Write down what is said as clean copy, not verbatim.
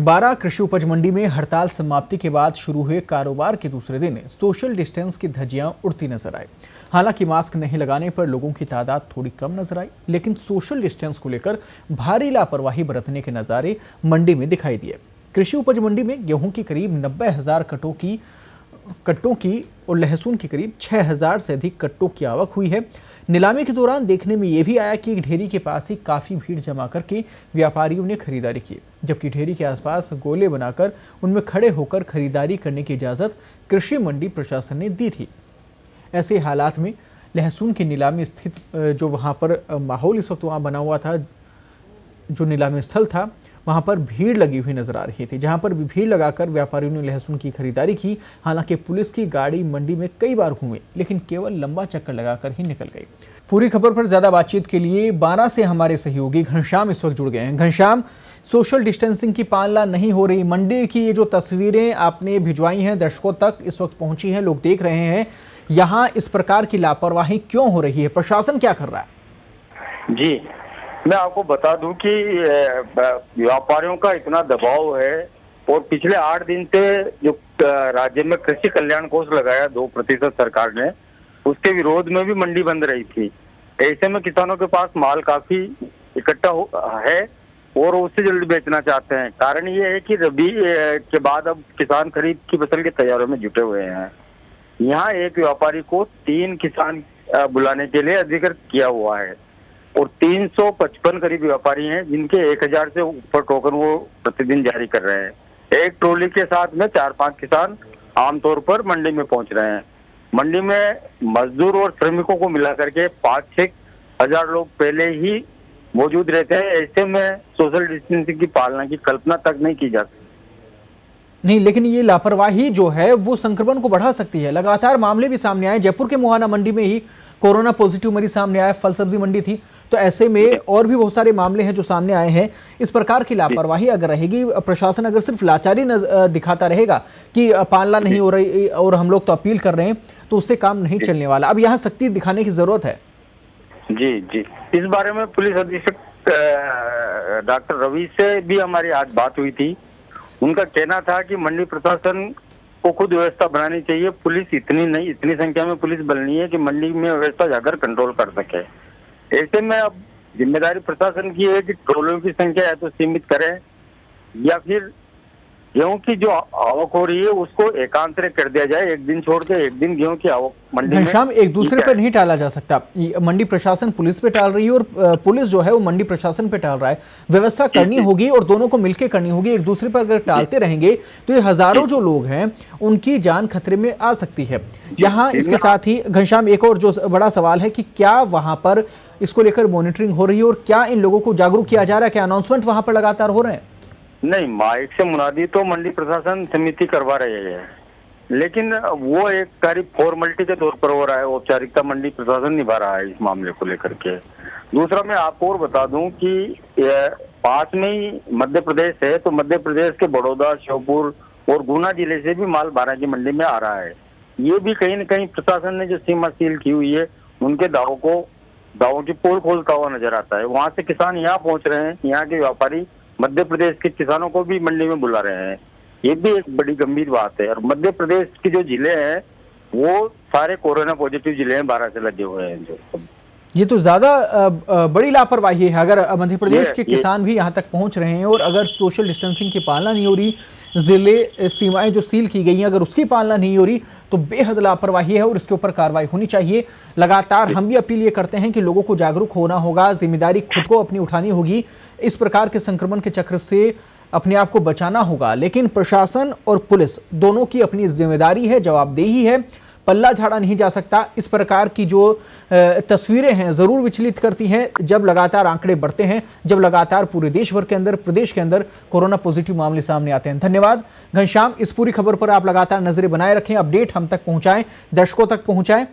बारां कृषि उपज मंडी में हड़ताल समाप्ति के बाद शुरू हुए कारोबार के दूसरे दिन सोशल डिस्टेंस की धज्जियां उड़ती नजर आई। हालांकि मास्क नहीं लगाने पर लोगों की तादाद थोड़ी कम नजर आई, लेकिन सोशल डिस्टेंस को लेकर भारी लापरवाही बरतने के नजारे मंडी में दिखाई दिए। कृषि उपज मंडी में गेहूं की करीब 90,000 कट्टों की और लहसुन की करीब 6,000 से अधिक कट्टों की आवक हुई है। नीलामी के दौरान देखने में यह भी आया कि एक ढेरी के पास ही काफी भीड़ जमा करके व्यापारियों ने खरीदारी की, जबकि ढेरी के आसपास गोले बनाकर उनमें खड़े होकर खरीदारी करने की इजाजत कृषि मंडी प्रशासन ने दी थी। ऐसे हालात में लहसुन की नीलामी स्थित जो वहां पर माहौल इस वक्त वहां बना हुआ था, जो नीलामी स्थल था, वहां पर भीड़ लगी हुई नजर आ रही थी, जहां पर भी भीड़ लगाकर व्यापारियों ने लहसुन की खरीदारी की। हालांकि पुलिस की गाड़ी मंडी में कई बार घूमी, लेकिन केवल लंबा चक्कर लगाकर ही निकल गई। पूरी खबर पर ज्यादा बातचीत के लिए बारां से हमारे सहयोगी घनश्याम इस वक्त जुड़ गए हैं। घनश्याम, सोशल डिस्टेंसिंग की पालना नहीं हो रही, मंडी की ये जो तस्वीरें आपने भिजवाई हैं दर्शकों तक इस वक्त पहुंची हैं, लोग देख रहे हैं, यहाँ इस प्रकार की लापरवाही क्यों हो रही है, प्रशासन क्या कर रहा है? जी, मैं आपको बता दूं कि व्यापारियों का इतना दबाव है और पिछले 8 दिन से जो राज्य में कृषि कल्याण कोष लगाया 2% सरकार ने, उसके विरोध में भी मंडी बंद रही थी। ऐसे में किसानों के पास माल काफी इकट्ठा है और उससे जल्दी बेचना चाहते हैं। कारण ये है कि रबी के बाद अब किसान खरीद की फसल की तैयारियों में जुटे हुए हैं। यहाँ एक व्यापारी को 3 किसान बुलाने के लिए अधिकृत किया हुआ है और 355 करीब व्यापारी हैं जिनके 1000 से ऊपर टोकन वो प्रतिदिन जारी कर रहे हैं। एक ट्रॉली के साथ में 4-5 किसान आमतौर पर मंडी में पहुंच रहे हैं। मंडी में मजदूर और श्रमिकों को मिलाकर के 5-6 हजार लोग पहले ही मौजूद रहते हैं। ऐसे में सोशल डिस्टेंसिंग की पालना की कल्पना तक नहीं की जा सकती। नहीं, लेकिन ये लापरवाही जो है वो संक्रमण को बढ़ा सकती है। लगातार मामले भी सामने आए, जयपुर के मुहाना मंडी में ही कोरोना पॉजिटिव मरीज सामने आया, फल सब्जी मंडी थी, तो ऐसे में और भी बहुत सारे मामले हैं जो सामने आए हैं। इस प्रकार की लापरवाही अगर रहेगी, प्रशासन अगर सिर्फ लाचारी दिखाता रहेगा कि पालना नहीं हो रही और हम लोग तो अपील कर रहे हैं, तो उससे काम नहीं चलने वाला। अब यहाँ सख्ती दिखाने की जरूरत है। जी जी, इस बारे में पुलिस अधीक्षक डॉक्टर रवि से भी हमारी आज बात हुई थी। उनका कहना था कि मंडी प्रशासन को खुद व्यवस्था बनानी चाहिए। पुलिस इतनी संख्या में पुलिस बननी है कि मंडी में व्यवस्था जाकर कंट्रोल कर सके। ऐसे में अब जिम्मेदारी प्रशासन की है कि ट्रोलियों की संख्या है तो सीमित करें या फिर गेहूं की जो आवक हो रही है उसको एकांतरित कर दिया जाए। एक दिन छोड़ के एक दिन गेहूं की आवक मंडी में घनश्याम, एक दूसरे पर नहीं टाला जा सकता। मंडी प्रशासन पुलिस पे टाल रही है और पुलिस जो है वो मंडी प्रशासन पे टाल रहा है। व्यवस्था करनी होगी और दोनों को मिलकर करनी होगी। एक दूसरे पर अगर टालते रहेंगे तो ये हजारों जो लोग हैं उनकी जान खतरे में आ सकती है। यहाँ इसके साथ ही घनश्याम, एक और जो बड़ा सवाल है कि क्या वहां पर इसको लेकर मॉनिटरिंग हो रही है और क्या इन लोगों को जागरूक किया जा रहा है? क्या अनाउंसमेंट वहां पर लगातार हो रहे हैं? नहीं, माइक से मुनादी तो मंडी प्रशासन समिति करवा रही है, लेकिन वो एक तारीफ फॉर्मेलिटी के तौर पर हो रहा है। औपचारिकता मंडी प्रशासन निभा रहा है इस मामले को लेकर के। दूसरा, मैं आपको और बता दूं कि पास में ही मध्य प्रदेश है, तो मध्य प्रदेश के बड़ौदा, श्योपुर और गुना जिले से भी माल बारां की मंडी में आ रहा है। ये भी कहीं न कहीं प्रशासन ने जो सीमा सील की हुई है उनके दावों की पोल खोलता हुआ नजर आता है। वहां से किसान यहाँ पहुंच रहे हैं, यहाँ के व्यापारी मध्य प्रदेश के किसानों को भी मंडी में बुला रहे हैं। ये भी एक बड़ी गंभीर बात है। और मध्य प्रदेश के जो जिले हैं वो सारे कोरोना पॉजिटिव जिले हैं, 12 से लगे हुए हैं। जो ये तो ज्यादा बड़ी लापरवाही है। अगर मध्य प्रदेश के किसान भी यहाँ तक पहुंच रहे हैं और अगर सोशल डिस्टेंसिंग की पालना नहीं हो रही, जिले सीमाएं जो सील की गई हैं अगर उसकी पालना नहीं हो रही, तो बेहद लापरवाही है और इसके ऊपर कार्रवाई होनी चाहिए। लगातार हम भी अपील ये करते हैं कि लोगों को जागरूक होना होगा, जिम्मेदारी खुद को अपनी उठानी होगी, इस प्रकार के संक्रमण के चक्र से अपने आप को बचाना होगा। लेकिन प्रशासन और पुलिस दोनों की अपनी जिम्मेदारी है, जवाबदेही है, पल्ला झाड़ा नहीं जा सकता। इस प्रकार की जो तस्वीरें हैं जरूर विचलित करती हैं जब लगातार आंकड़े बढ़ते हैं, जब लगातार पूरे देश भर के अंदर, प्रदेश के अंदर कोरोना पॉजिटिव मामले सामने आते हैं। धन्यवाद घनश्याम, इस पूरी खबर पर आप लगातार नजरें बनाए रखें, अपडेट हम तक पहुंचाएं, दर्शकों तक पहुंचाएं।